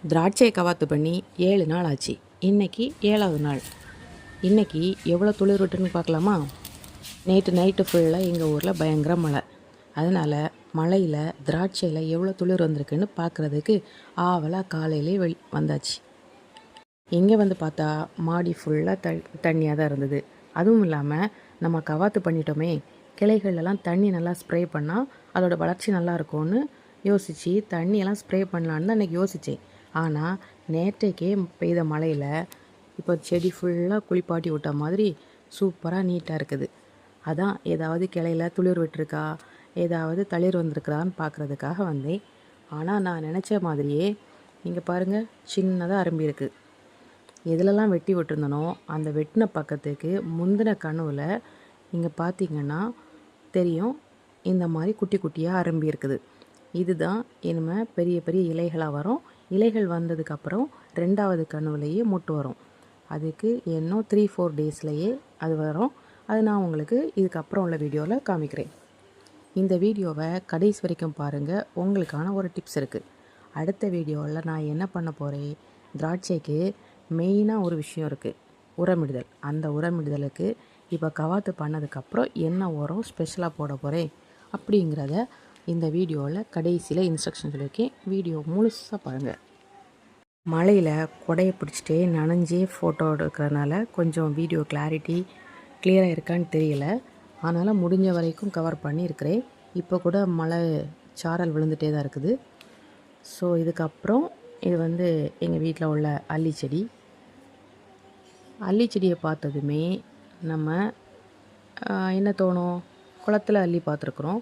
திராட்சையை கவாத்து பண்ணி 7 நாள் ஆச்சு. இன்றைக்கி 7வது நாள். இன்றைக்கி எவ்வளோ துளிர் விட்டுன்னு பார்க்கலாமா? நேற்று நைட்டு ஃபுல்லாக எங்கள் ஊரில் பயங்கர மழை. அதனால் மழையில் திராட்சையில் எவ்வளோ துளிர் வந்திருக்குன்னு பார்க்குறதுக்கு ஆவலாக காலையிலே வந்தாச்சு. இங்கே வந்து பார்த்தா மாடி ஃபுல்லாக தண்ணியாக தான் இருந்தது. அதுவும் இல்லாமல் நம்ம கவாத்து பண்ணிட்டோமே, கிளைகளெல்லாம் தண்ணி நல்லா ஸ்ப்ரே பண்ணால் அதோட வளர்ச்சி நல்லா இருக்கும்னு யோசித்து தண்ணியெல்லாம் ஸ்ப்ரே பண்ணலான்னு தான் அன்றைக்கி யோசித்தேன். ஆனால் நேற்றைக்கே பெய்த மழையில் இப்போ செடி ஃபுல்லாக குளிப்பாட்டி விட்ட மாதிரி சூப்பராக நீட்டாக இருக்குது. அதான் ஏதாவது கிளையில் துளிர் விட்டுருக்கா, ஏதாவது தளிர் வந்திருக்குறான்னு பார்க்குறதுக்காக வந்தேன். ஆனால் நான் நினச்ச மாதிரியே இங்கே பாருங்கள், சின்னதாக அரும்பி இருக்குது. எதுலலாம் வெட்டி விட்டுருந்தனோ அந்த வெட்டின பக்கத்துக்கு முந்தின கனவில் இங்கே பார்த்திங்கன்னா தெரியும், இந்த மாதிரி குட்டி குட்டியாக அரும்பி இருக்குது. இதுதான் இனிமேல் பெரிய பெரிய இலைகளாக வரும். இலைகள் வந்ததுக்கப்புறம் 2வது கணுவிலேயே மொட்டு வரும். அதுக்கு இன்னும் 3-4 டேஸ்லேயே அது வரும். அது நான் உங்களுக்கு இதுக்கப்புறம் உள்ள வீடியோவில் காமிக்கிறேன். இந்த வீடியோவை கடைசி வரைக்கும் பாருங்கள், உங்களுக்கான ஒரு டிப்ஸ் இருக்குது. அடுத்த வீடியோவில் நான் என்ன பண்ண போகிறேன், திராட்சைக்கு மெயினாக ஒரு விஷயம் இருக்குது, உரமிடுதல். அந்த உரமிடுதலுக்கு இப்போ கவாத்து பண்ணதுக்கப்புறம் என்ன உரம் ஸ்பெஷலாக போட போகிறேன் அப்படிங்கிறத இந்த வீடியோவில் கடைசியில் இன்ஸ்ட்ரக்ஷன் சொல்லியிருக்கேன். வீடியோ முழுசாக பாருங்கள். மழையில் கொடையை பிடிச்சிட்டே நனைஞ்சே ஃபோட்டோ எடுக்கிறதுனால கொஞ்சம் வீடியோ கிளியராக இருக்கான்னு தெரியல. அதனால் முடிஞ்ச வரைக்கும் கவர் பண்ணியிருக்கிறேன். இப்போ கூட மழை சாரல் விழுந்துகிட்டே தான் இருக்குது. ஸோ இதுக்கப்புறம் இது வந்து எங்கள் வீட்டில் உள்ள அல்லி செடி. அல்லி செடியை பார்த்ததுமே நம்ம என்ன தோணும், குளத்தில் அள்ளி பார்த்துருக்குறோம்,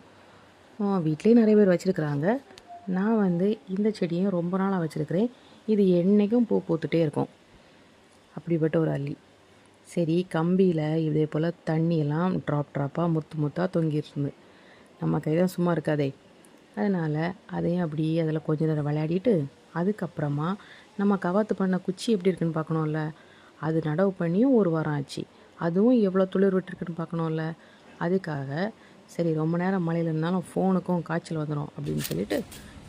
வீட்லேயும் நிறைய பேர் வச்சுருக்குறாங்க. நான் வந்து இந்த செடியும் ரொம்ப நாளாக வச்சுருக்கிறேன். இது என்றைக்கும் பூ பூத்துட்டே இருக்கும். அப்படிப்பட்ட ஒரு அல்லி. சரி, கம்பியில் இதே போல் தண்ணியெல்லாம் ட்ராப்பாக முத்தாக தொங்கிட்டு நம்ம கைதான் சும்மா இருக்காதே. அதனால் அதையும் அப்படியே அதில் கொஞ்ச நேரம் விளையாடிட்டு அதுக்கப்புறமா நம்ம கவாத்து பண்ண குச்சி எப்படி இருக்குன்னு பார்க்கணும்ல. அது நடவு பண்ணியும் 1 வாரம் ஆச்சு. அதுவும் எவ்வளோ துளிர் விட்டுருக்குன்னு பார்க்கணும்ல. அதுக்காக சரி, ரொம்ப நேரம் மழையில் இருந்தாலும் ஃபோனுக்கும் காய்ச்சல் வந்துடும் அப்படின்னு சொல்லிட்டு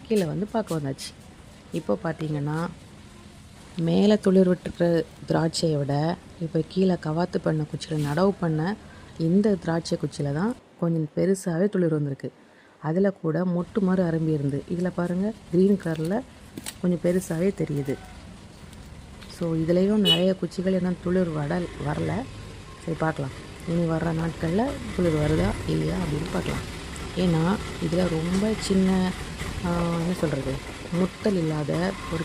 கீழே வந்து பார்க்க வந்தாச்சு. இப்போ பார்த்திங்கன்னா மேலே துளிர் விட்டுருக்கிற திராட்சையை விட இப்போ கீழே கவாத்து பண்ண குச்சியில் நடவு பண்ண இந்த திராட்சை குச்சியில் தான் கொஞ்சம் பெருசாகவே துளிர் வந்திருக்கு. அதில் கூட மொட்டு மாதிரி அரும்பி இருந்து இதில் பாருங்கள், க்ரீன் கலரில் கொஞ்சம் பெருசாகவே தெரியுது. ஸோ இதுலேயும் நிறைய குச்சிகள் என்ன துளிர் வரல. சரி, பார்க்கலாம் இனி வர்ற நாட்களில் துளிர் வருதா இல்லையா அப்படின்னு பார்க்கலாம். ஏன்னா இதில் ரொம்ப சின்ன என்ன சொல்கிறது, முத்தல் இல்லாத ஒரு